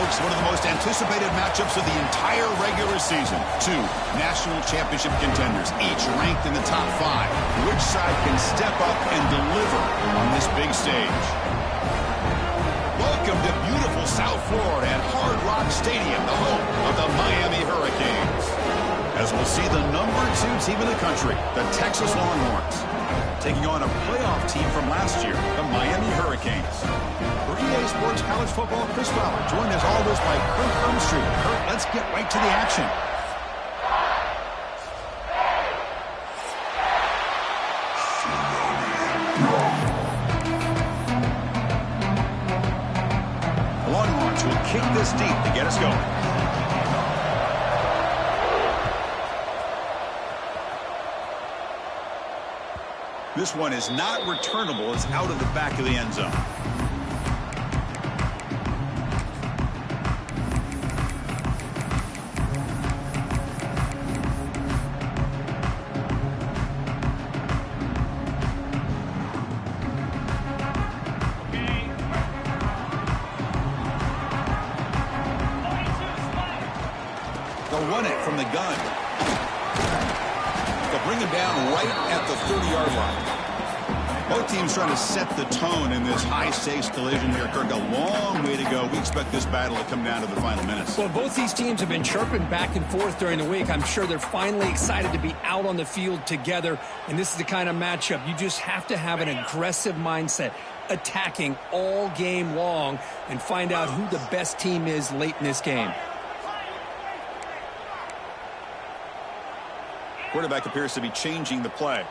folks, one of the most anticipated matchups of the entire regular season. Two national championship contenders, each ranked in the top 5. Which side can step up and deliver on this big stage? Welcome to beautiful South Florida at Hard Rock Stadium, the home of the Miami Hurricanes. As we'll see the number 2 team in the country, the Texas Longhorns, taking on a playoff team from last year, the Miami Hurricanes. For EA Sports College Football, Chris Fowler, joined as always by Kurt Armstrong. Kurt, let's get right to the action. The Longhorns will kick this deep to get us going. This one is not returnable. It's out of the back of the end zone. They'll run it from the gun. They'll bring him down right at the 30-yard line. Both teams trying to set the tone in this high-stakes collision here. Kirk, a long way to go. We expect this battle to come down to the final minutes. Well, both these teams have been chirping back and forth during the week. I'm sure they're finally excited to be out on the field together, and this is the kind of matchup you just have to have an aggressive mindset, attacking all game long, and find out who the best team is late in this game. Quarterback appears to be changing the play.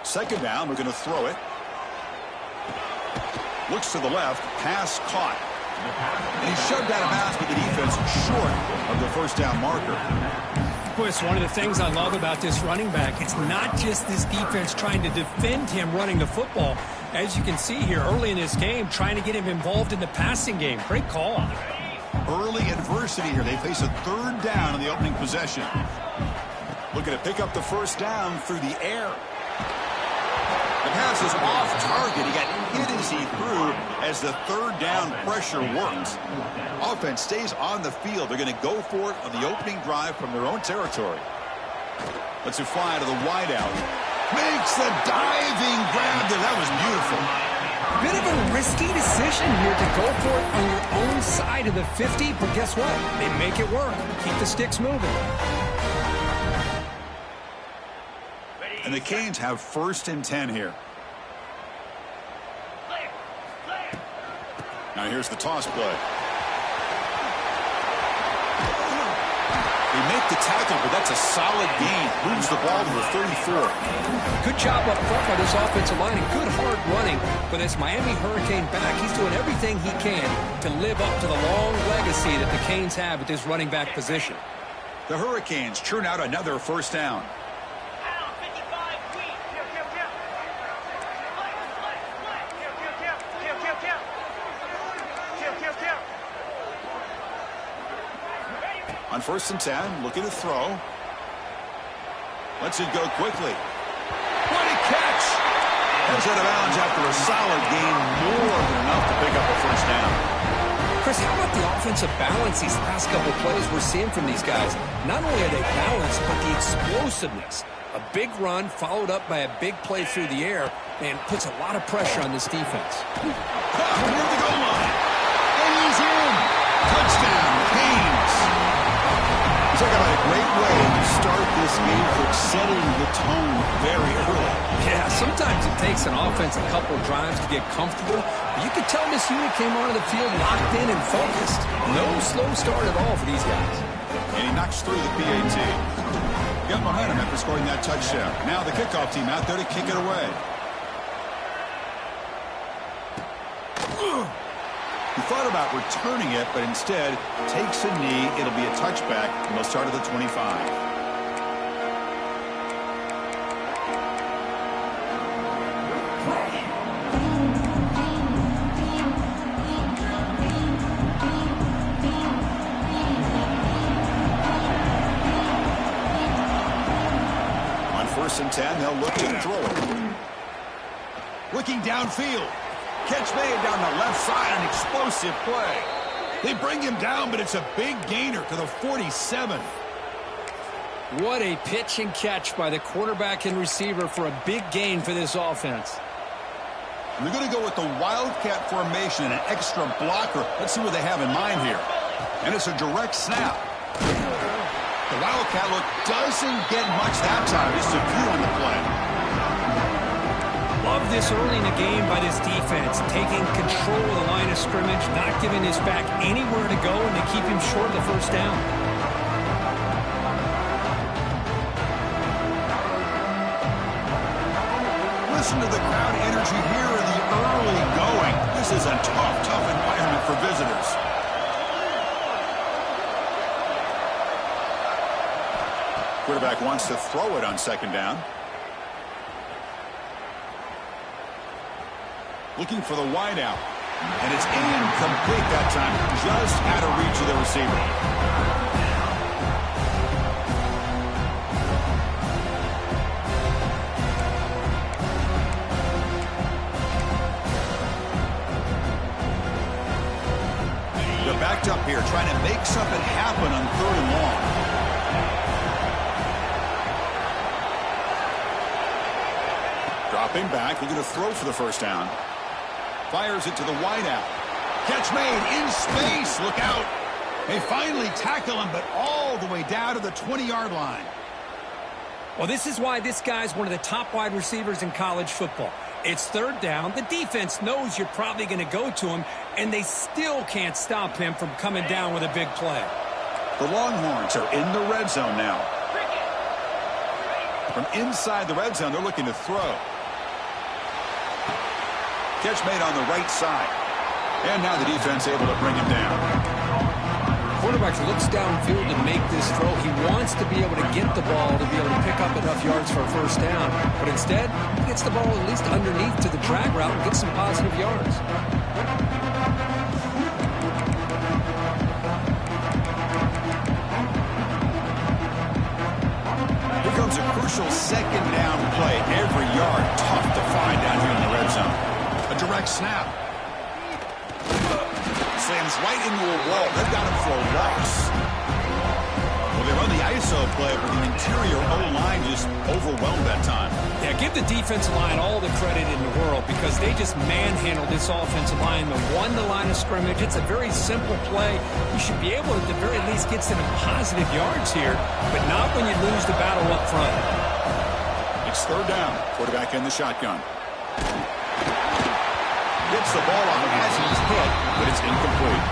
Second down, we're going to throw it. Looks to the left, pass caught. And he's shoved out of bounds with the defense short of the first down marker. Boy, it's one of the things I love about this running back. It's not just this defense trying to defend him running the football. As you can see here early in this game, trying to get him involved in the passing game. Great call. Early adversity here. They face a third down in the opening possession. Looking to pick up the first down through the air. The pass is off target. He got hit as he threw as the third down pressure works. Offense stays on the field. They're going to go for it on the opening drive from their own territory. Let's fly to the wideout. Makes the diving grab there. That was beautiful. Bit of a risky decision here to go for it on your own side of the 50, but guess what? They make it work. Keep the sticks moving. And the Canes have 1st and 10 here. Now here's the toss play. They make the tackle, but that's a solid gain. Moves the ball to the 34. Good job up front by this offensive line and good hard running for this Miami Hurricane back. He's doing everything he can to live up to the long legacy that the Canes have at this running back position. The Hurricanes churn out another first down. On 1st and 10, looking to throw. Lets it go quickly. What a catch! Comes out of bounds after a solid gain, more than enough to pick up a first down. Chris, how about the offensive balance these last couple plays we're seeing from these guys? Not only are they balanced, but the explosiveness. A big run followed up by a big play through the air and puts a lot of pressure on this defense. Near the goal line. And he's in. Touchdown, Canes. Talk about a great way to start this game for setting the tone very early. Yeah, sometimes it takes an offense a couple of drives to get comfortable. But you can tell this unit came onto the field locked in and focused. No slow start at all for these guys. And he knocks through the PAT. Got momentum after scoring that touchdown. Now the kickoff team out there to kick it away. He thought about returning it, but instead takes a knee. It'll be a touchback, and they'll start at the 25. On 1st and 10, they'll look to throw it. Looking downfield. Catch made down the left side, an explosive play. They bring him down, but it's a big gainer to the 47. What a pitch and catch by the quarterback and receiver for a big gain for this offense. We're going to go with the Wildcat formation and an extra blocker. Let's see what they have in mind here. And it's a direct snap. The Wildcat look doesn't get much that time. Just a few on the play. Love this early in the game by this defense. Taking control of the line of scrimmage, not giving his back anywhere to go, and they keep him short of the first down. Listen to the crowd energy here in the early going. This is a tough environment for visitors. Quarterback wants to throw it on second down. Looking for the wide out. And it's incomplete that time. Just out of reach of the receiver. Backed up here, trying to make something happen on 3rd and long. Dropping back, looking to throw for the first down. Fires it to the wideout. Catch made in space. Look out. They finally tackle him, but all the way down to the 20-yard line. Well, this is why this guy's one of the top wide receivers in college football. It's 3rd down. The defense knows you're probably going to go to him, and they still can't stop him from coming down with a big play. The Longhorns are in the red zone now. From inside the red zone, they're looking to throw. Catch made on the right side. And now the defense able to bring him down. Quarterback looks downfield to make this throw. He wants to be able to get the ball to be able to pick up enough yards for a first down. But instead, he gets the ball at least underneath to the drag route and gets some positive yards. Here comes a crucial second down play. Every yard tough to find down here in the red zone. A direct snap. Slams right into a wall. They've got him for a loss. Well, they run the ISO play, but the interior O-line just overwhelmed that time. Yeah, give the defensive line all the credit in the world because they just manhandled this offensive line that won the line of scrimmage. It's a very simple play. You should be able to, at the very least, get some positive yards here, but not when you lose the battle up front. It's 3rd down. Quarterback in the shotgun. Gets the ball off as he's hit, but it's incomplete.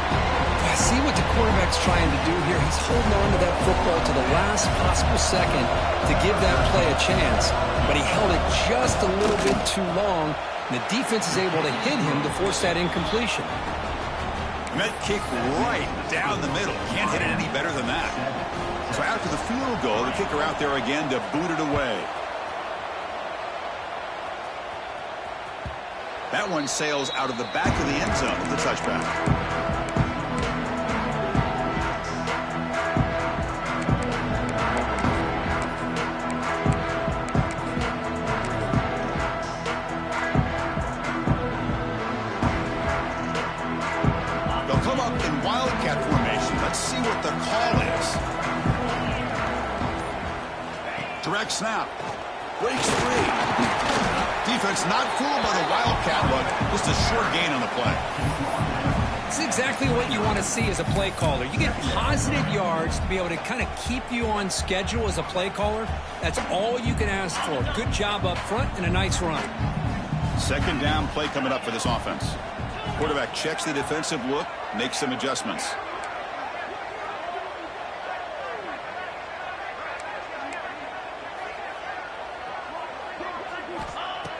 I see what the quarterback's trying to do here. He's holding on to that football to the last possible second to give that play a chance, but he held it just a little bit too long, and the defense is able to hit him to force that incompletion. And that kick right down the middle. Can't hit it any better than that. So after the field goal, the kicker out there again to boot it away. That one sails out of the back of the end zone with the touchback. They'll come up in Wildcat formation. Let's see what the call is. Direct snap. Breaks free. Defense not fooled by the Wildcat look. Just a short gain on the play. It's exactly what you want to see as a play caller. You get positive yards to be able to kind of keep you on schedule as a play caller. That's all you can ask for. Good job up front and a nice run. Second down play coming up for this offense. Quarterback checks the defensive look, makes some adjustments.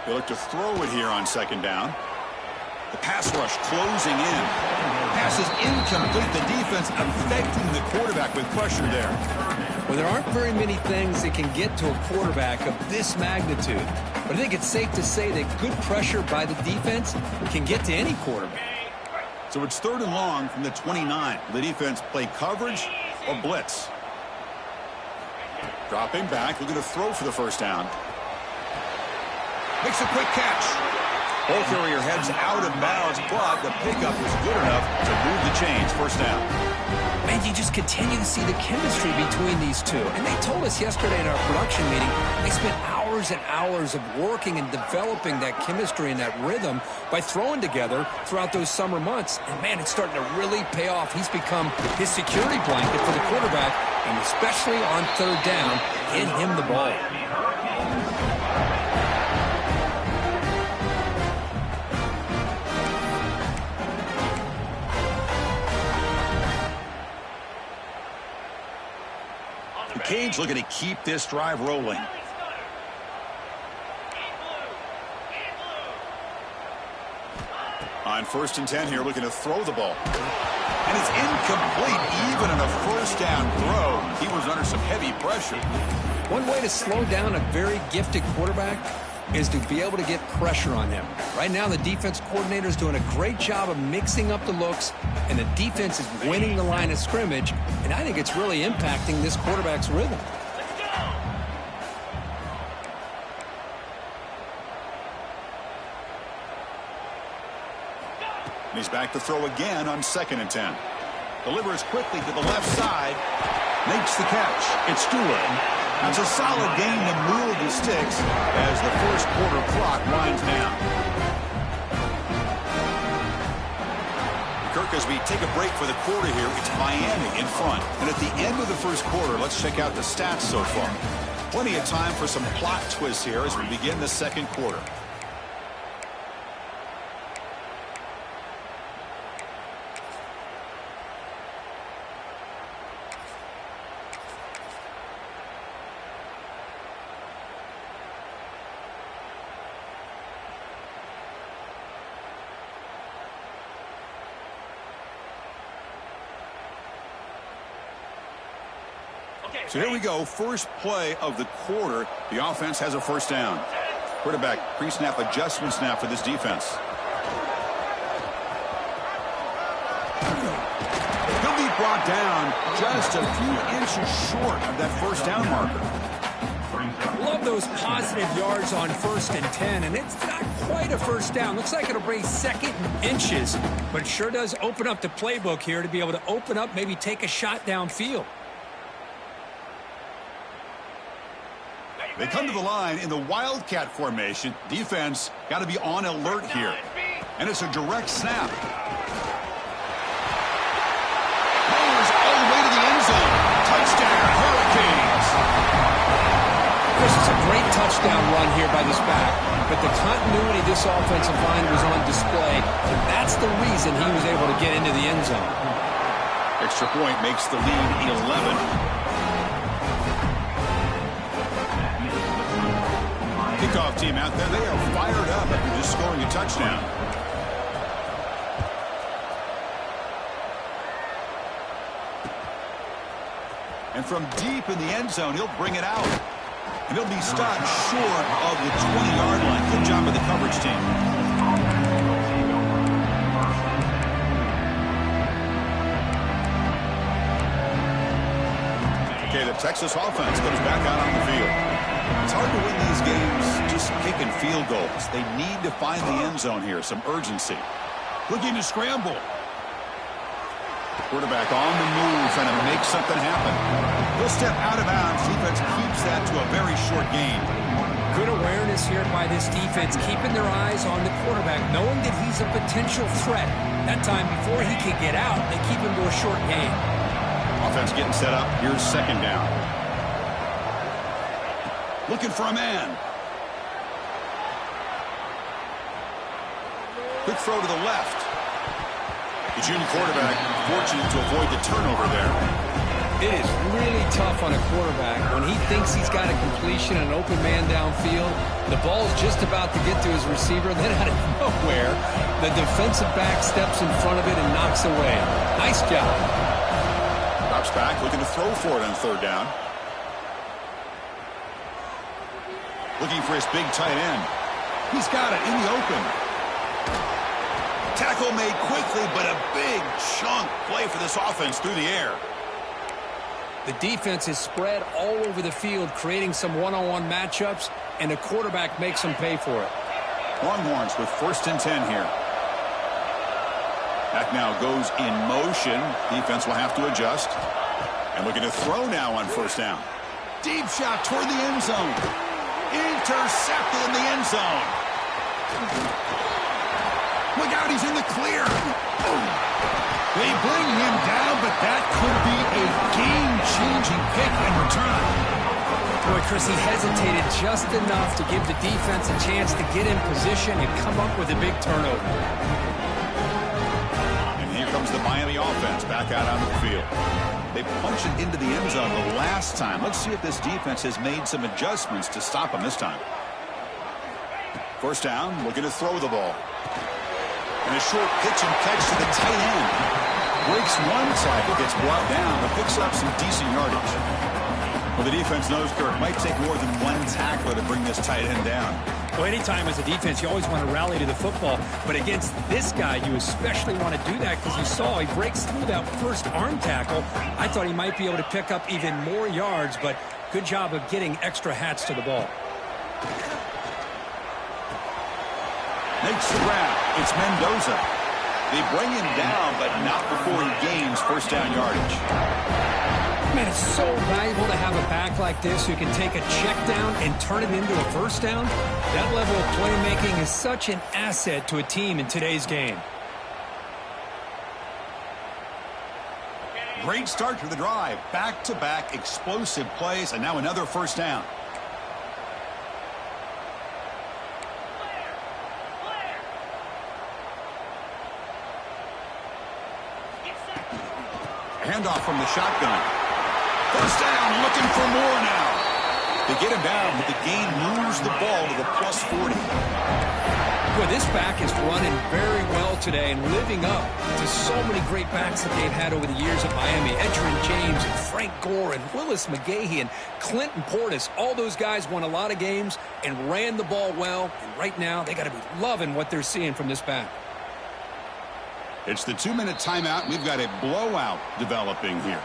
They look to throw it here on second down. The pass rush closing in. Pass is incomplete. The defense affecting the quarterback with pressure there. Well, there aren't very many things that can get to a quarterback of this magnitude. But I think it's safe to say that good pressure by the defense can get to any quarterback. So it's 3rd and long from the 29. The defense play coverage or blitz. Dropping back, looking to throw for the first down. Makes a quick catch. Ball carrier heads out of bounds, but the pickup was good enough to move the chains. First down. Man, you just continue to see the chemistry between these two. And they told us yesterday in our production meeting, they spent hours and hours of working and developing that chemistry and that rhythm by throwing together throughout those summer months. And, man, it's starting to really pay off. He's become his security blanket for the quarterback, and especially on third down, get him the ball. Canes looking to keep this drive rolling. On 1st and 10 here, looking to throw the ball. And it's incomplete, even on a first down throw. He was under some heavy pressure. One way to slow down a very gifted quarterback is to be able to get pressure on him. Right now, the defense coordinator is doing a great job of mixing up the looks, and the defense is winning the line of scrimmage, and I think it's really impacting this quarterback's rhythm. And he's back to throw again on 2nd and 10. Delivers quickly to the left side. Makes the catch. It's Stewart. It's a solid gain to move the sticks as the first quarter clock winds down. Kirk, as we take a break for the quarter here, it's Miami in front. And at the end of the first quarter, let's check out the stats so far. Plenty of time for some plot twists here as we begin the second quarter. So here we go, first play of the quarter. The offense has a first down. Quarterback pre-snap adjustments now for this defense. He'll be brought down just a few inches short of that first down marker. Love those positive yards on 1st and 10, and it's not quite a first down. Looks like it'll bring 2nd and inches, but it sure does open up the playbook here to be able to open up, maybe take a shot downfield. They come to the line in the Wildcat formation. Defense got to be on alert here. And it's a direct snap. Powers all the way to the end zone. Touchdown, Hurricanes. This is a great touchdown run here by this back. But the continuity of this offensive line was on display. And that's the reason he was able to get into the end zone. Extra point makes the lead 11. Kickoff team out there, they are fired up after just scoring a touchdown. And from deep in the end zone, he'll bring it out. And he'll be stopped short of the 20-yard line. Good job of the coverage team. Okay, the Texas offense comes back out on the field. It's hard to win these games just kicking field goals. They need to find the end zone here, some urgency. Looking to scramble. Quarterback on the move, trying to make something happen. He'll step out of bounds. Defense keeps that to a very short gain. Good awareness here by this defense, keeping their eyes on the quarterback, knowing that he's a potential threat. That time, before he can get out, they keep him to a short gain. Offense getting set up. Here's 2nd down. Looking for a man. Quick throw to the left. The junior quarterback fortunate to avoid the turnover there. It is really tough on a quarterback when he thinks he's got a completion and an open man downfield. The ball's just about to get to his receiver. Then out of nowhere, the defensive back steps in front of it and knocks away. Nice job. Drops back, looking to throw for it on 3rd down. Looking for his big tight end. He's got it in the open. Tackle made quickly, but a big chunk play for this offense through the air. The defense is spread all over the field, creating some one-on-one matchups, and the quarterback makes them pay for it. Longhorns with 1st and 10 here. Back now goes in motion. Defense will have to adjust. And looking to throw now on 1st down. Deep shot toward the end zone. Intercepted in the end zone. Look out, he's in the clear. They bring him down, but that could be a game-changing pick in return. Boy, Chris, he hesitated just enough to give the defense a chance to get in position and come up with a big turnover. And here comes the Miami offense back out on the field. They punched it into the end zone the last time. Let's see if this defense has made some adjustments to stop them this time. 1st down, looking to throw the ball. And a short pitch and catch to the tight end. Breaks one tackle, gets brought down, but picks up some decent yardage. Well, the defense knows, Kirk, might take more than one tackler to bring this tight end down. Well, anytime as a defense, you always want to rally to the football. But against this guy, you especially want to do that because you saw he breaks through that first arm tackle. I thought he might be able to pick up even more yards, but good job of getting extra hats to the ball. Makes the grab. It's Mendoza. They bring him down, but not before he gains 1st down yardage. Man, it's so valuable to have a back like this who can take a check down and turn it into a 1st down. That level of playmaking is such an asset to a team in today's game. Great start to the drive. Back-to-back explosive plays, and now another 1st down. Handoff from the shotgun. 1st down, looking for more now. They get him down, but the gain moves the ball to the +40. Boy, this back is running very well today and living up to so many great backs that they've had over the years at Miami. Edgerrin James and Frank Gore and Willis McGahee and Clinton Portis. All those guys won a lot of games and ran the ball well. And right now, they got to be loving what they're seeing from this back. It's the 2-minute timeout. We've got a blowout developing here.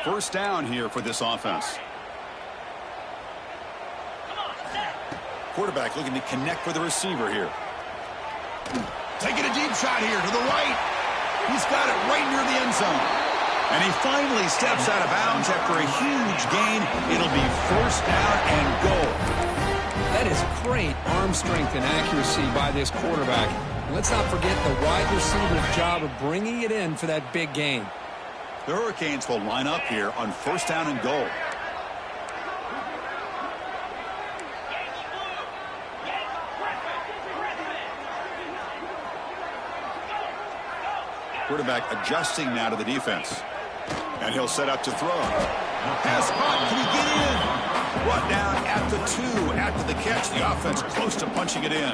First down here for this offense. Quarterback looking to connect with the receiver here. Taking a deep shot here to the right. He's got it right near the end zone. And he finally steps out of bounds after a huge gain. It'll be 1st down and goal. That is great arm strength and accuracy by this quarterback. Let's not forget the wide receiver's job of bringing it in for that big gain. The Hurricanes will line up here on 1st down and goal. Quarterback adjusting now to the defense. And he'll set up to throw. Pass caught. Can he get in? Brought down at the 2 after the catch. The offense close to punching it in.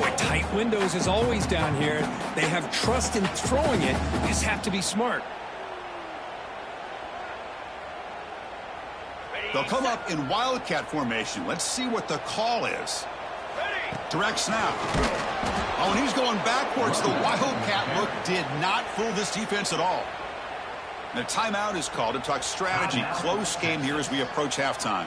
Boy, tight windows is always down here. They have trust in throwing it. You just have to be smart. They'll come up in Wildcat formation. Let's see what the call is. Direct snap. Oh, and he's going backwards. The Wildcat look did not fool this defense at all. And a timeout is called to talk strategy. Close game here as we approach halftime.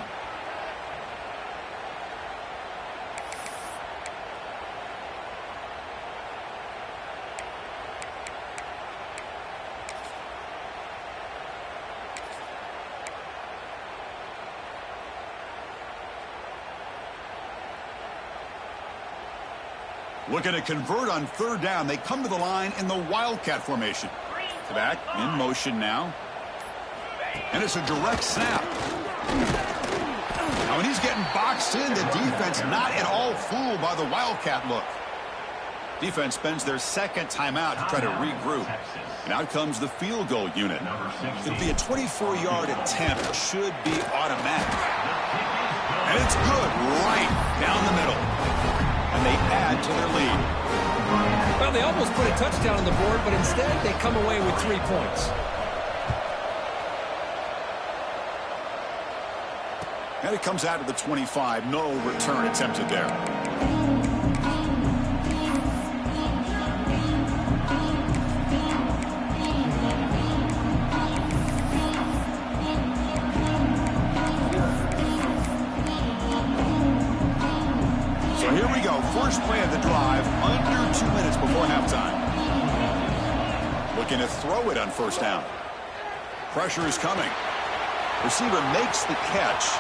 Looking to convert on 3rd down. They come to the line in the Wildcat formation. Back in motion now. And it's a direct snap. Now when he's getting boxed in, the defense not at all fooled by the Wildcat look. Defense spends their 2nd timeout to try to regroup. And out comes the field goal unit. It'll be a 24-yard attempt. Should be automatic. And it's good right down the middle. And they add to their lead. Well, they almost put a touchdown on the board, but instead they come away with 3 points. And it comes out to the 25. No return attempted there. first play of the drive, under 2 minutes before halftime. Looking to throw it on first down. Pressure is coming. Receiver makes the catch.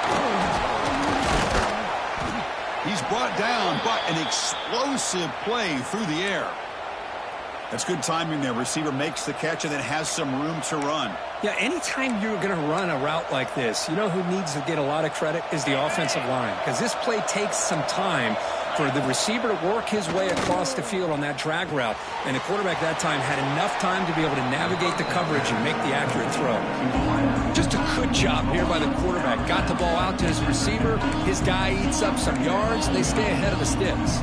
He's brought down, but an explosive play through the air. That's good timing there. Receiver makes the catch and then has some room to run. Yeah, anytime you're going to run a route like this, you know who needs to get a lot of credit is the offensive line, because this play takes some time for the receiver to work his way across the field on that drag route, and the quarterback that time had enough time to be able to navigate the coverage and make the accurate throw. Just a good job here by the quarterback. Got the ball out to his receiver. His guy eats up some yards. They stay ahead of the sticks.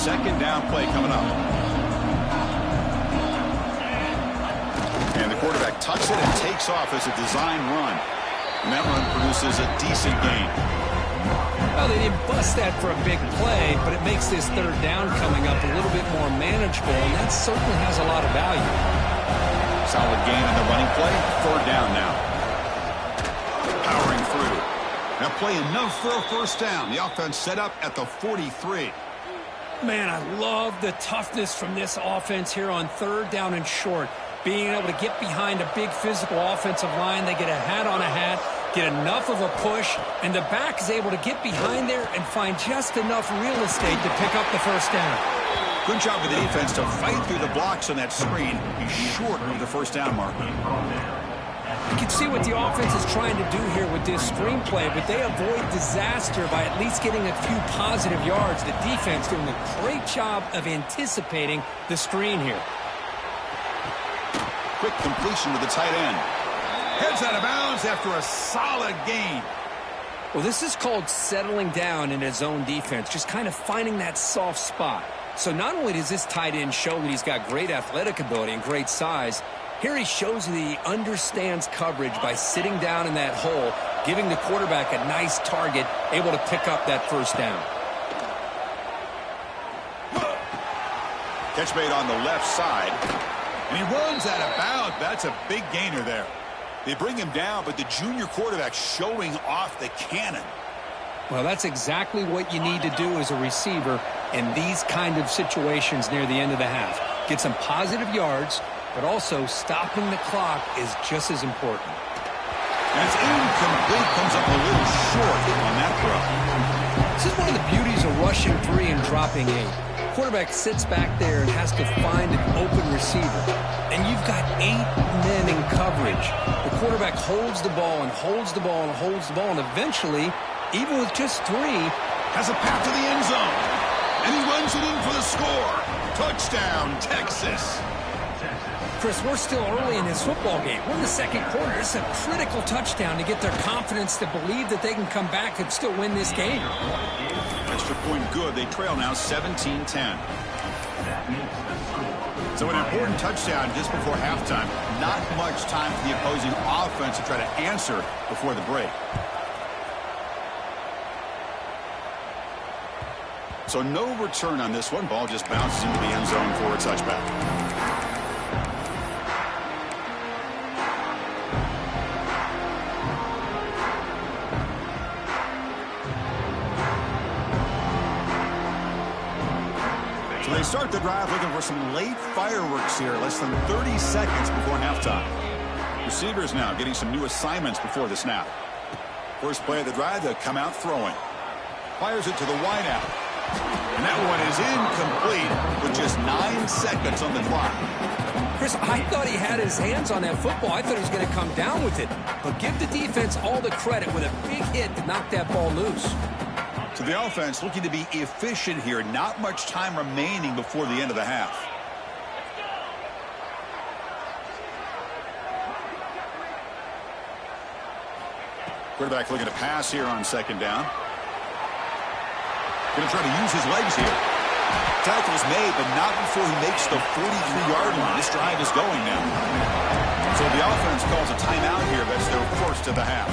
Second down play coming up. And the quarterback tucks it and takes off as a design run. And that run produces a decent gain. Well, they didn't bust that for a big play, but it makes this third down coming up a little bit more manageable, and that certainly has a lot of value. Solid gain in the running play. Third down now. Powering through. Now play enough for a first down. The offense set up at the 43. Man, I love the toughness from this offense here on third down and short. Being able to get behind a big physical offensive line. They get a hat on a hat, get enough of a push, and the back is able to get behind there and find just enough real estate to pick up the first down. Good job with the defense to fight through the blocks on that screen. He's short of the first down marker. You can see what the offense is trying to do here with this screenplay, but they avoid disaster by at least getting a few positive yards. The defense doing a great job of anticipating the screen here. Quick completion to the tight end. Heads out of bounds after a solid gain. Well, this is called settling down in his zone defense, just kind of finding that soft spot. So not only does this tight end show that he's got great athletic ability and great size, here he shows that he understands coverage by sitting down in that hole, giving the quarterback a nice target, able to pick up that first down. Catch made on the left side. And he runs out of bounds. That's a big gainer there. They bring him down, but the junior quarterback showing off the cannon. Well, that's exactly what you need to do as a receiver in these kind of situations near the end of the half. Get some positive yards, but also stopping the clock is just as important. And it's incomplete. Comes up a little short on that throw. This is one of the beauties of rushing 3 and dropping 8. Quarterback sits back there and has to find an open receiver. And you've got 8 men in coverage. The quarterback holds the ball and holds the ball and holds the ball, and eventually, even with just 3, has a path to the end zone. And he runs it in for the score. Touchdown, Texas. Chris, we're still early in this football game. We're in the second quarter. It's a critical touchdown to get their confidence to believe that they can come back and still win this game. Extra point good. They trail now 17-10. So an important touchdown just before halftime. Not much time for the opposing offense to try to answer before the break. So no return on this one. Ball just bounces into the end zone for a touchback. So they start the drive looking for some late fireworks here. Less than 30 seconds before halftime. Receivers now getting some new assignments before the snap. First play of the drive, they'll come out throwing. Fires it to the wideout. And that one is incomplete with just 9 seconds on the clock. Chris, I thought he had his hands on that football. I thought he was going to come down with it. But give the defense all the credit with a big hit to knock that ball loose. So the offense looking to be efficient here. Not much time remaining before the end of the half. Quarterback looking to pass here on second down. Going to try to use his legs here. Tackle's made, but not before he makes the 43-yard line. This drive is going now. So the offense calls a timeout here. That's their first of the half.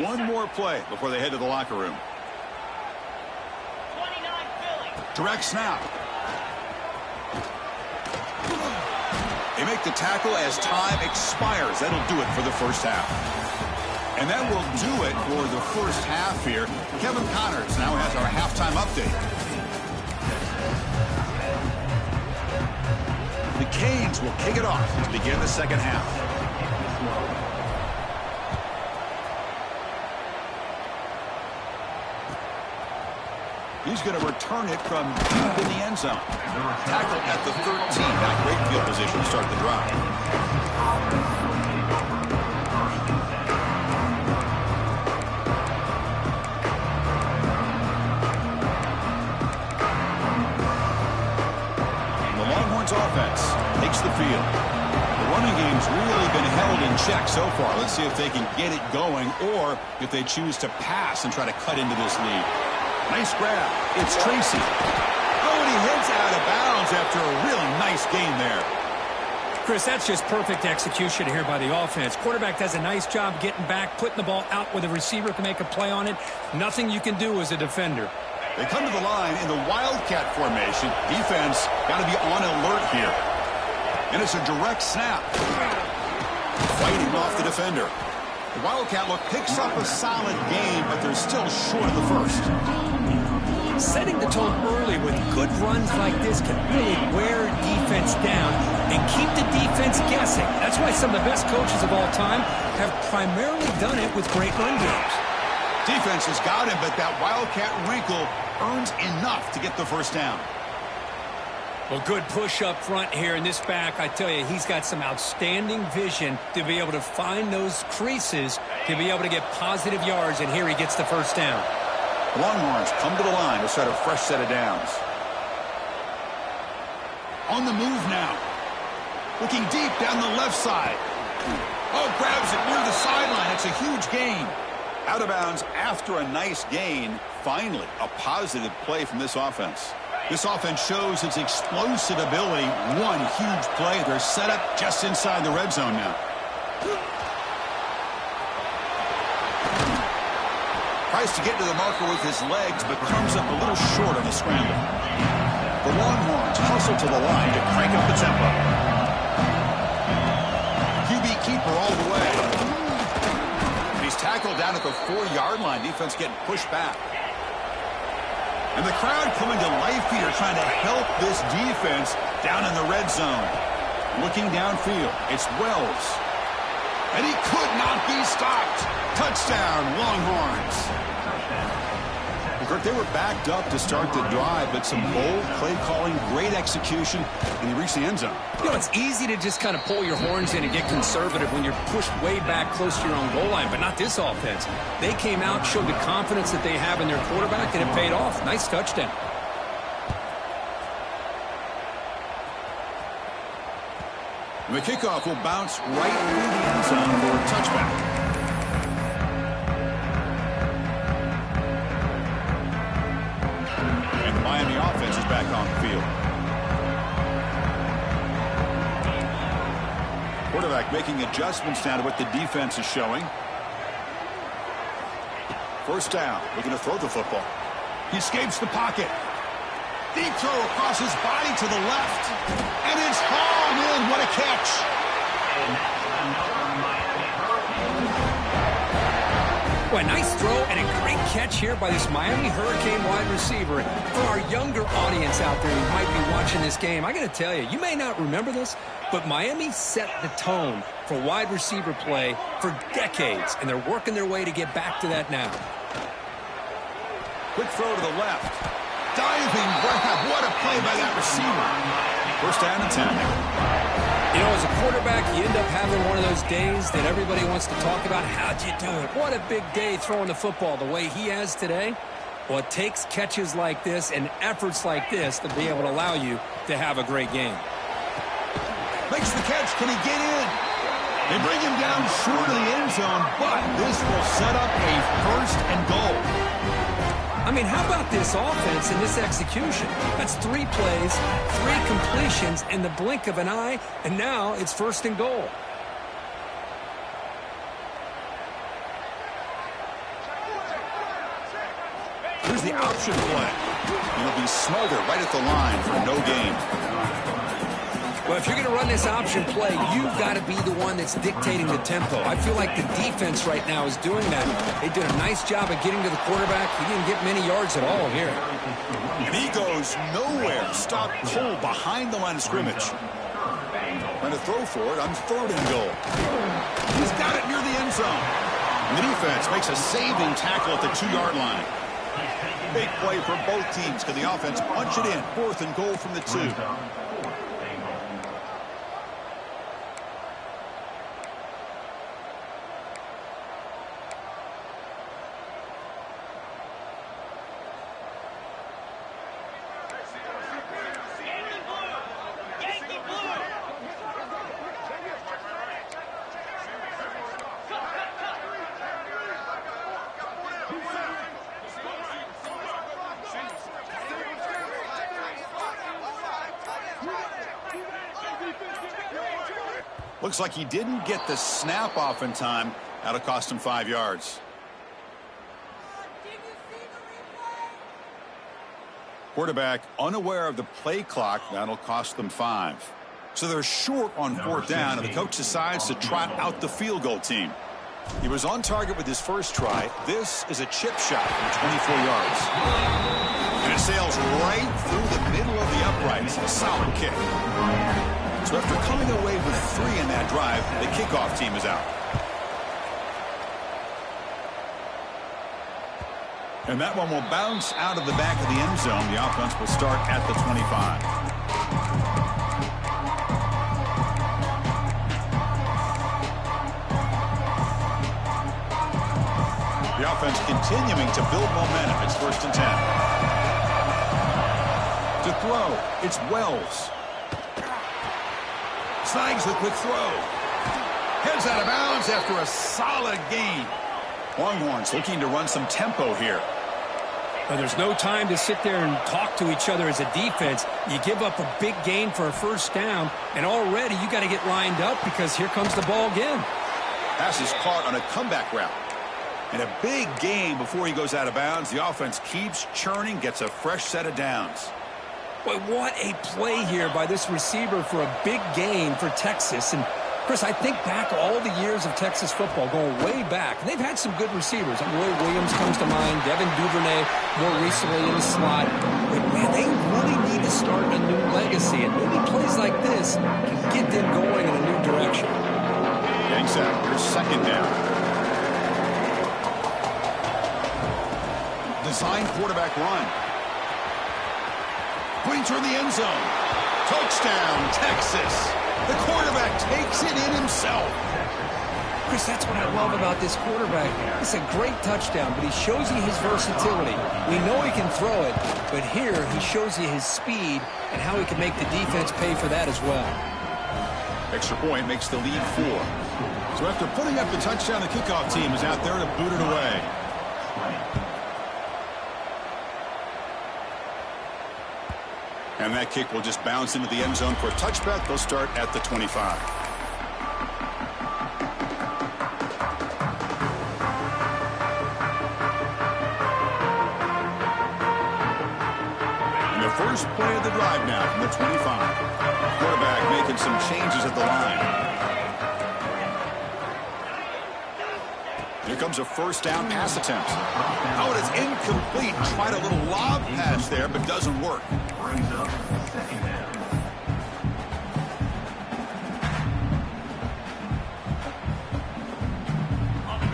One more play before they head to the locker room. Direct snap. They make the tackle as time expires. That'll do it for the first half. And that will do it for the first half here. Kevin Connors now has our halftime update. The Canes will kick it off to begin the second half. He's going to return it from deep in the end zone. Tackled at the 13. Not great field position to start the drive. The Longhorns offense takes the field. The running game's really been held in check so far. Let's see if they can get it going or if they choose to pass and try to cut into this lead. Nice grab. It's Tracy. Oh, and he heads out of bounds after a really nice game there. Chris, that's just perfect execution here by the offense. Quarterback does a nice job getting back, putting the ball out where the receiver can make a play on it. Nothing you can do as a defender. They come to the line in the Wildcat formation. Defense got to be on alert here. And it's a direct snap. Fighting off the defender. The Wildcat look picks up a solid game, but they're still short of the first. Setting the tone early with good runs like this can really wear defense down and keep the defense guessing. That's why some of the best coaches of all time have primarily done it with great run games. Defense has got him, but that Wildcat wrinkle earns enough to get the first down. Well, good push up front here in this back. I tell you, he's got some outstanding vision to be able to find those creases, to be able to get positive yards, and here he gets the first down. The Longhorns come to the line to start a fresh set of downs. On the move now. Looking deep down the left side. Oh, grabs it near the sideline. It's a huge gain. Out of bounds after a nice gain. Finally, a positive play from this offense. This offense shows its explosive ability. One huge play. They're set up just inside the red zone now. Tries to get to the marker with his legs, but comes up a little short on the scramble. The Longhorns hustle to the line to crank up the tempo. QB keeper all the way. And he's tackled down at the 4-yard line. Defense getting pushed back. And the crowd coming to life here, trying to help this defense down in the red zone. Looking downfield, it's Wells. And he could not be stopped. Touchdown, Longhorns. Kirk, they were backed up to start the drive, but some bold play calling, great execution, and they reached the end zone. You know, it's easy to just kind of pull your horns in and get conservative when you're pushed way back close to your own goal line, but not this offense. They came out, showed the confidence that they have in their quarterback, and it paid off. Nice touchdown. And the kickoff will bounce right through the end zone for a touchback. Miami offense is back on the field. Quarterback making adjustments now to what the defense is showing. First down, looking to throw the football. He escapes the pocket. Deep throw across his body to the left. And it's hauled in. What a catch. Well, a nice throw and a great catch here by this Miami Hurricane wide receiver. For our younger audience out there who might be watching this game, I got to tell you, you may not remember this, but Miami set the tone for wide receiver play for decades, and they're working their way to get back to that now. Quick throw to the left. Diving grab. What a play by that receiver. First down and 10. You know, as a quarterback, you end up having one of those days that everybody wants to talk about. How'd you do it? What a big day throwing the football the way he has today. Well, it takes catches like this and efforts like this to be able to allow you to have a great game. Makes the catch. Can he get in? They bring him down short of the end zone, but this will set up a first and goal. I mean, how about this offense and this execution? That's 3 plays, 3 completions in the blink of an eye, and now it's first and goal. option play. He'll be smothered right at the line for no gain. Well, if you're going to run this option play, you've got to be the one that's dictating the tempo. I feel like the defense right now is doing that. They did a nice job of getting to the quarterback. He didn't get many yards at all here. And he goes nowhere. Stopped cold behind the line of scrimmage. Trying to throw for it on 3rd and goal. He's got it near the end zone. And the defense makes a saving tackle at the 2-yard line. Big play for both teams. Can the offense punch it in? 4th and goal from the 2. Looks like he didn't get the snap off in time. That'll cost him 5 yards. Quarterback unaware of the play clock. That'll cost them 5. So they're short on 4th down, and the coach decides to trot out the field goal team. He was on target with his first try. This is a chip shot from 24 yards. And it sails right through the middle of the uprights. A solid kick. So after coming away with 3 in that drive, the kickoff team is out. And that one will bounce out of the back of the end zone. The offense will start at the 25. The offense continuing to build momentum. It's 1st and 10. To throw, it's Wells. Snags the quick throw. Heads out of bounds after a solid gain. Longhorns looking to run some tempo here. Well, there's no time to sit there and talk to each other as a defense. You give up a big gain for a 1st down, and already you got to get lined up because here comes the ball again. Pass is caught on a comeback route. And a big gain before he goes out of bounds. The offense keeps churning, gets a fresh set of downs. Boy, what a play here by this receiver for a big gain for Texas. And, Chris, I think back all the years of Texas football, going way back. And they've had some good receivers. Roy Williams comes to mind, Devin Duvernay more recently in the slot. But, man, they really need to start a new legacy. And maybe plays like this can get them going in a new direction. Exactly. Here's 2nd down. Design quarterback run. Pointer in the end zone. Touchdown, Texas. The quarterback takes it in himself. Chris, that's what I love about this quarterback. It's a great touchdown, but he shows you his versatility. We know he can throw it, but here he shows you his speed and how he can make the defense pay for that as well. Extra point makes the lead 4. So after putting up the touchdown, the kickoff team is out there to boot it away. And that kick will just bounce into the end zone for a touchback. They'll start at the 25. And the first play of the drive now from the 25. Quarterback making some changes at the line. Here comes a 1st down pass attempt. Oh, and it's incomplete. Tried a little lob pass there, but doesn't work.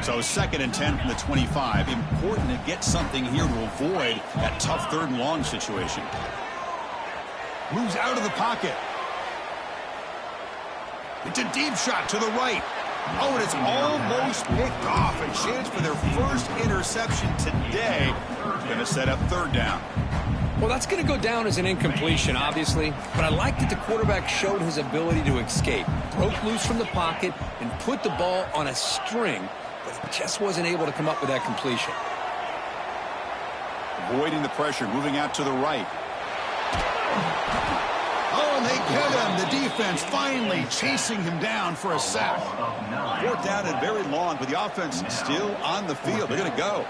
So 2nd and 10 from the 25. Important to get something here to avoid that tough 3rd and long situation. Moves out of the pocket. It's a deep shot to the right. Oh, and it's almost picked off. A chance for their first interception today. Going to set up 3rd down. Well, that's going to go down as an incompletion, obviously. But I like that the quarterback showed his ability to escape. Broke loose from the pocket and put the ball on a string. But he just wasn't able to come up with that completion. Avoiding the pressure, moving out to the right. Oh, and they get him. The defense finally chasing him down for a sack. 4th down and very long, but the offense still on the field. They're going to go.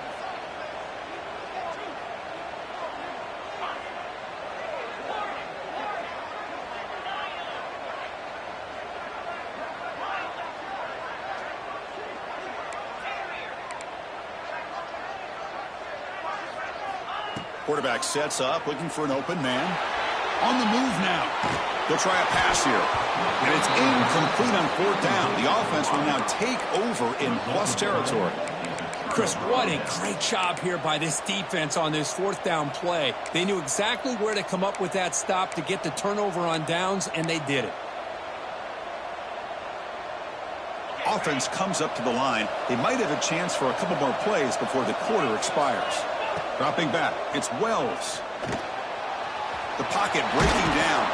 Quarterback sets up, looking for an open man. On the move now. They'll try a pass here. And it's incomplete on 4th down. The offense will now take over in plus territory. Chris, what a great job here by this defense on this 4th down play. They knew exactly where to come up with that stop to get the turnover on downs, and they did it. Offense comes up to the line. They might have a chance for a couple more plays before the quarter expires. Dropping back, it's Wells. The pocket breaking down.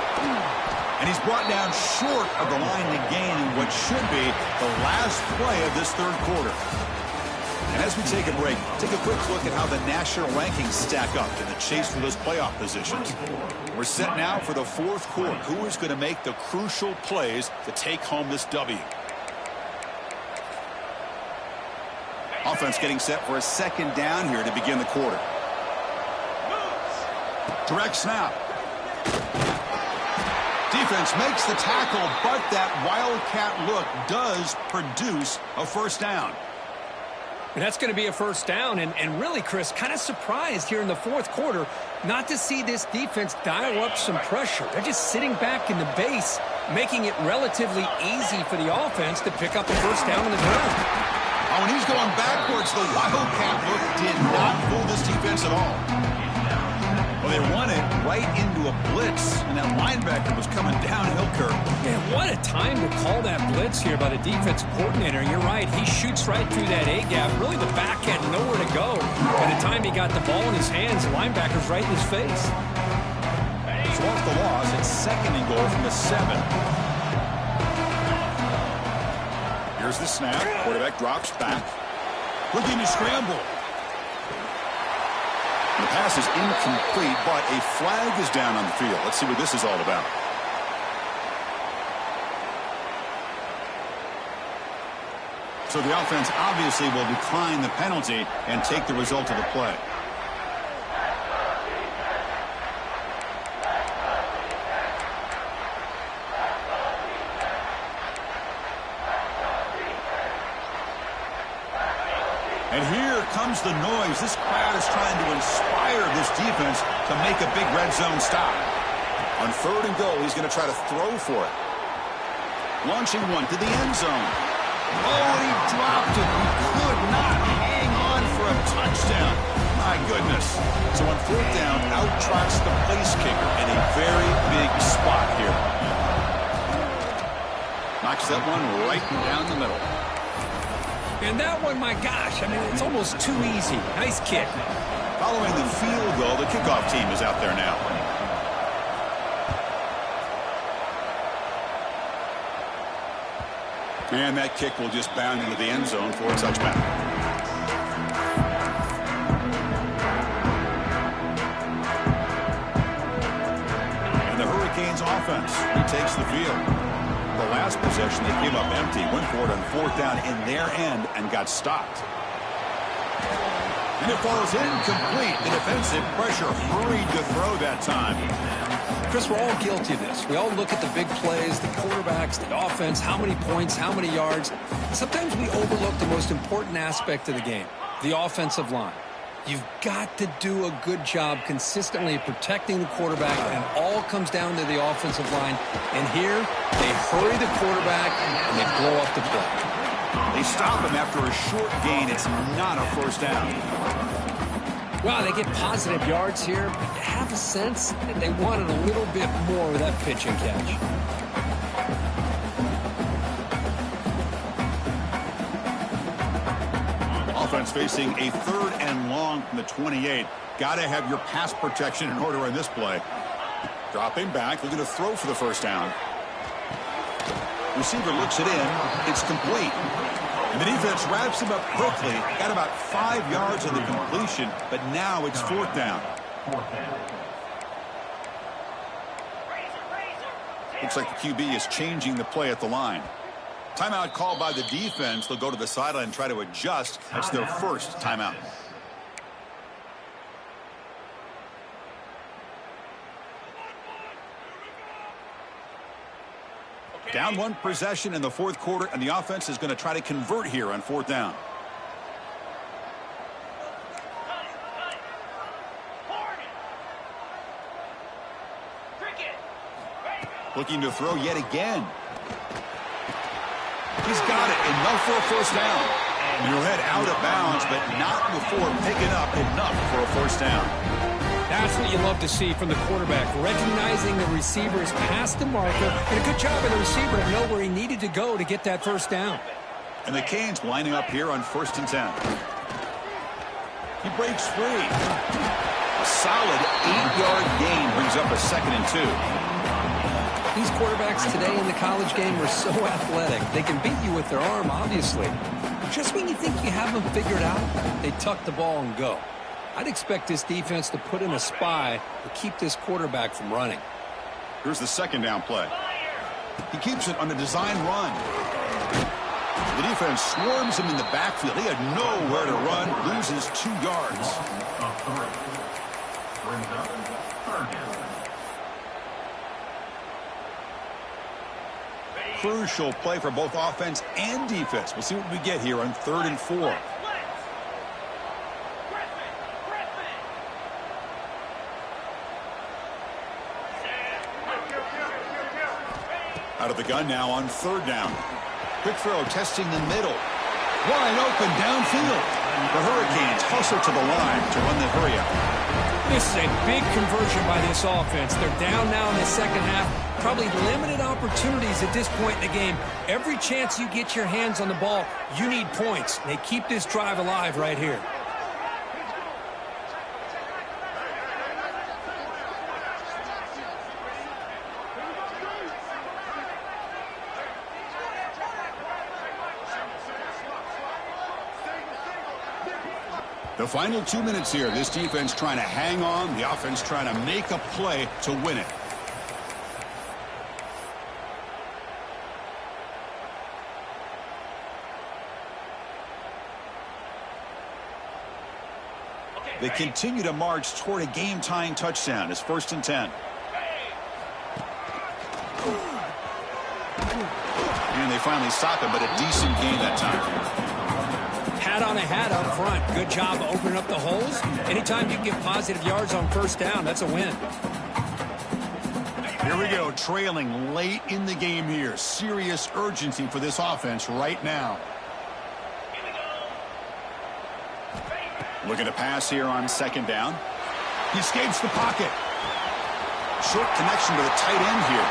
And he's brought down short of the line to gain in what should be the last play of this 3rd quarter. And as we take a break, take a quick look at how the national rankings stack up in the chase for those playoff positions. We're set now for the 4th quarter. Who is going to make the crucial plays to take home this W? Offense getting set for a 2nd down here to begin the quarter. Direct snap. Defense makes the tackle, but that wildcat look does produce a 1st down. And that's going to be a 1st down. And really, Chris, kind of surprised here in the 4th quarter not to see this defense dial up some pressure. They're just sitting back in the base, making it relatively easy for the offense to pick up a 1st down on the ground. Oh, and he's going backwards. The wildcat look did not fool this defense at all. Well, they run it right into a blitz, and that linebacker was coming downhill curve. Man, what a time to call that blitz here by the defensive coordinator. You're right, he shoots right through that A-gap. Really, the back had nowhere to go. By the time he got the ball in his hands, the linebacker's right in his face. So off the loss, it's 2nd and goal from the 7. Here's the snap. Quarterback drops back. Looking to scramble. The pass is incomplete, but a flag is down on the field. Let's see what this is all about. So the offense obviously will decline the penalty and take the result of the play. And here comes the noise. This crowd is trying to inspire this defense to make a big red zone stop. On 3rd and goal, he's going to try to throw for it. Launching one to the end zone. Oh, he dropped it. He could not hang on for a touchdown. My goodness. So on 4th down, out trots the place kicker in a very big spot here. Knocks that one right down the middle. And that one, my gosh, I mean, it's almost too easy. Nice kick. Following the field goal, the kickoff team is out there now. And that kick will just bound into the end zone for a touchback. And the Hurricanes offense retakes the field. The last possession, they came up empty, went for it on 4th down in their end and got stopped. And it falls incomplete. The defensive pressure hurried to throw that time. Chris, we're all guilty of this. We all look at the big plays, the quarterbacks, the offense, how many points, how many yards. Sometimes we overlook the most important aspect of the game, the offensive line. You've got to do a good job consistently protecting the quarterback, and it all comes down to the offensive line. And here, they hurry the quarterback, and they blow up the play. They stop him after a short gain. It's not a 1st down. Wow, they get positive yards here, but you have a sense that they wanted a little bit more with that pitch and catch. Offense facing a 3rd and long from the 28. Got to have your pass protection in order in this play. Dropping back, looking to throw for the 1st down. Receiver looks it in. It's complete. And the defense wraps him up quickly. Got about 5 yards on the completion, but now it's 4th down. Looks like the QB is changing the play at the line. Timeout called by the defense. They'll go to the sideline and try to adjust. That's their first timeout. Down 1 possession in the 4th quarter, and the offense is going to try to convert here on 4th down. Looking to throw yet again. He's got it. Enough for a first down. He'll head out of bounds, but not before picking up enough for a first down. That's what you love to see from the quarterback, recognizing the receiver is past the marker, and a good job of the receiver to know where he needed to go to get that first down. And the Canes lining up here on 1st and 10. He breaks free. A solid 8-yard gain brings up a 2nd and 2. These quarterbacks today in the college game are so athletic. They can beat you with their arm, obviously. Just when you think you have them figured out, they tuck the ball and go. I'd expect this defense to put in a spy to keep this quarterback from running. Here's the 2nd down play. He keeps it on a design run. The defense swarms him in the backfield. He had nowhere to run, loses 2 yards. Crucial play for both offense and defense. We'll see what we get here on 3rd and 4. Out of the gun now on 3rd down. Quick throw testing the middle. Wide open downfield. The Hurricanes hustle to the line to run the hurry up. This is a big conversion by this offense. They're down now in the second half. Probably limited opportunities at this point in the game. Every chance you get your hands on the ball, you need points. They keep this drive alive right here. The final 2 minutes here. This defense trying to hang on. The offense trying to make a play to win it. They continue to march toward a game-tying touchdown. It's 1st and 10. And they finally stop him, but a decent gain that time. Hat on a hat up front. Good job opening up the holes. Anytime you get positive yards on 1st down, that's a win. Here we go, trailing late in the game here. Serious urgency for this offense right now. Looking to pass here on 2nd down. He escapes the pocket. Short connection to the tight end here.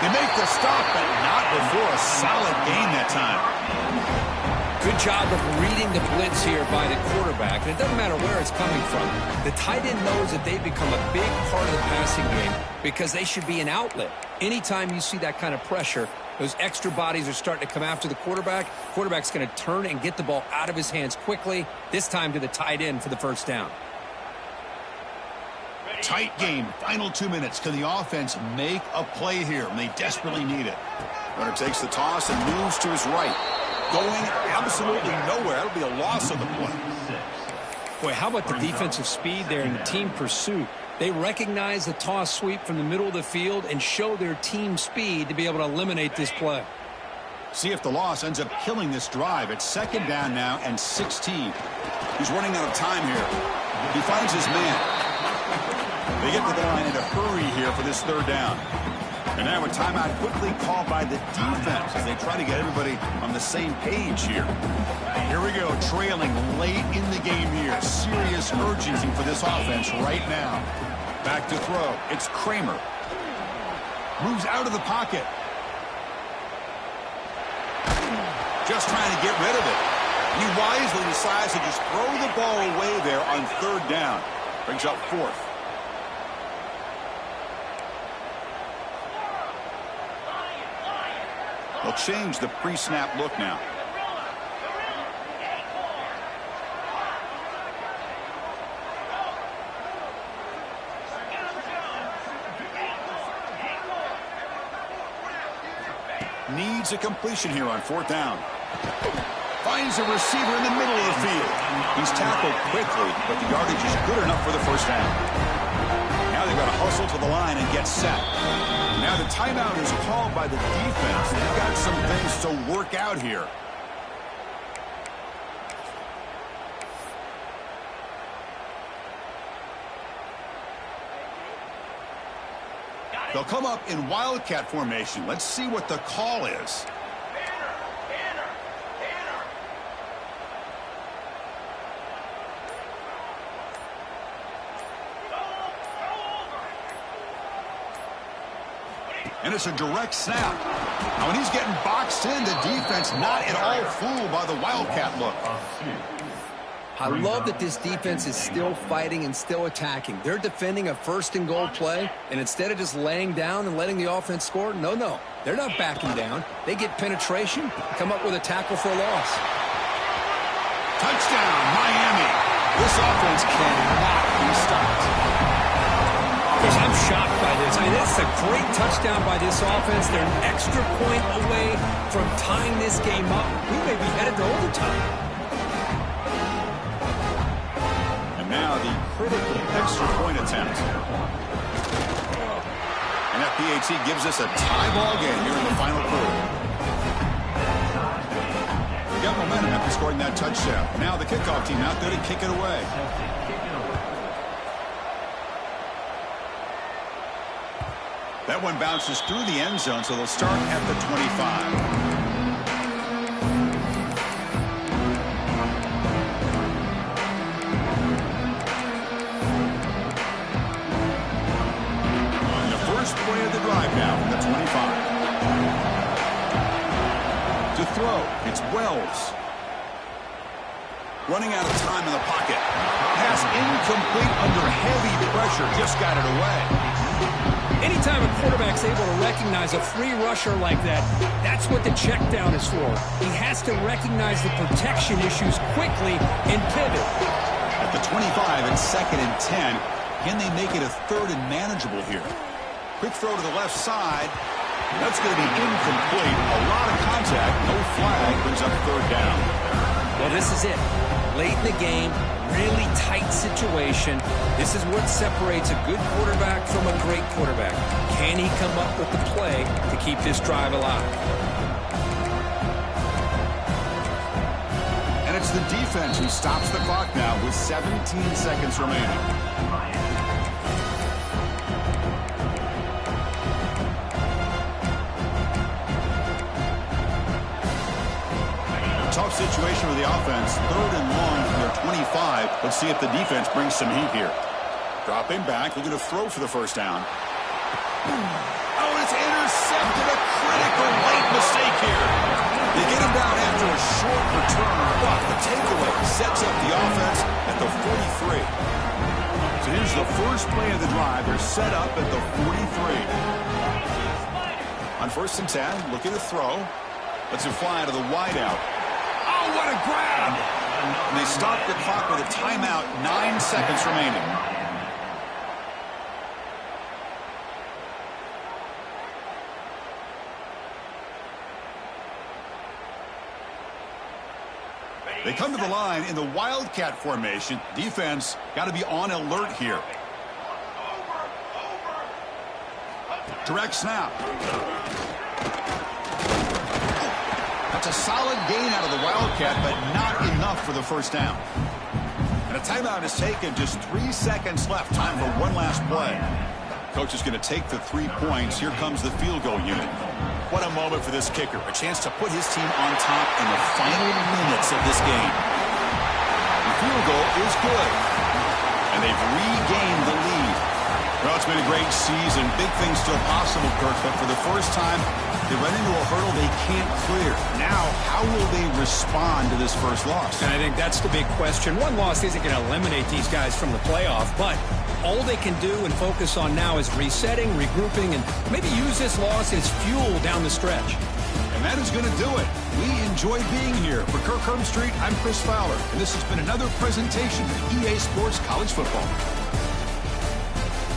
They make the stop, but not before a solid gain that time. Good job of reading the blitz here by the quarterback. And it doesn't matter where it's coming from. The tight end knows that they've become a big part of the passing game because they should be an outlet. Anytime you see that kind of pressure, those extra bodies are starting to come after the quarterback. Quarterback's going to turn and get the ball out of his hands quickly, this time to the tight end for the first down. Tight game, final 2 minutes. Can the offense make a play here? And they desperately need it. Runner takes the toss and moves to his right. Going absolutely nowhere. That'll be a loss of the play. Boy, how about the defensive speed there in the team pursuit? They recognize the toss sweep from the middle of the field and show their team speed to be able to eliminate this play. See if the loss ends up killing this drive. It's 2nd down now and 16. He's running out of time here. He finds his man. They get to the line in a hurry here for this 3rd down. And now a timeout quickly called by the defense as they try to get everybody on the same page here. Here we go, trailing late in the game here. Serious urgency for this offense right now. Back to throw. It's Kramer. Moves out of the pocket. Just trying to get rid of it. He wisely decides to just throw the ball away there on 3rd down. Brings up 4th. They'll change the pre-snap look now. Needs a completion here on 4th down. Finds a receiver in the middle of the field. He's tackled quickly, but the yardage is good enough for the first down. Now they've got to hustle to the line and get set. Now the timeout is called by the defense. They've got some things to work out here. They'll come up in wildcat formation. Let's see what the call is. And it's a direct snap. Now, when he's getting boxed in, the defense not at all fooled by the wildcat look. I love that this defense is still fighting and still attacking. They're defending a first-and-goal play, and instead of just laying down and letting the offense score, no. They're not backing down. They get penetration, come up with a tackle for a loss. Touchdown, Miami. This offense cannot be stopped. I'm shocked by this. I mean, this is a great touchdown by this offense. They're an extra point away from tying this game up. We may be headed to overtime. And now the critical extra point attempt. And that PAT gives us a tie ball game here in the final quarter. We got momentum after scoring that touchdown. Now the kickoff team out there to kick it away. That one bounces through the end zone, so they'll start at the 25. And the first play of the drive now from the 25. To throw, it's Wells. Running out of time in the pocket. Pass incomplete under heavy pressure, just got it away. Anytime a quarterback's able to recognize a free rusher like that, that's what the check down is for. He has to recognize the protection issues quickly and pivot. At the 25 and 2nd and 10, can they make it a 3rd and manageable here? Quick throw to the left side. That's going to be incomplete. A lot of contact. No flag. Brings up 3rd down. Well, this is it. Late in the game, really tight situation. This is what separates a good quarterback from a great quarterback. Can he come up with the play to keep this drive alive? And it's the defense who stops the clock now with 17 seconds remaining. Tough situation with the offense. 3rd and long from their 25. Let's see if the defense brings some heat here. Dropping back, looking to throw for the first down. Oh, it's intercepted. A critical late mistake here. They get him down after a short return, but the takeaway sets up the offense at the 43. So here's the first play of the drive. They're set up at the 43. On 1st and 10, looking to throw. Lets it fly to the wideout. Oh, what a grab! And they stop the clock with a timeout, 9 seconds remaining. They come to the line in the wildcat formation. Defense got to be on alert here. Direct snap. That's a solid gain out of the wildcat, but not enough for the first down. And a timeout is taken. Just 3 seconds left. Time for one last play. Coach is going to take the 3 points. Here comes the field goal unit. What a moment for this kicker. A chance to put his team on top in the final minutes of this game. The field goal is good. And they've regained the lead. Well, it's been a great season. Big things still possible, Kirk, but for the first time, they run into a hurdle they can't clear. Now, how will they respond to this first loss? And I think that's the big question. One loss isn't going to eliminate these guys from the playoff, but all they can do and focus on now is resetting, regrouping, and maybe use this loss as fuel down the stretch. And that is going to do it. We enjoy being here. For Kirk Herbstreit, I'm Chris Fowler, and this has been another presentation of EA Sports College Football.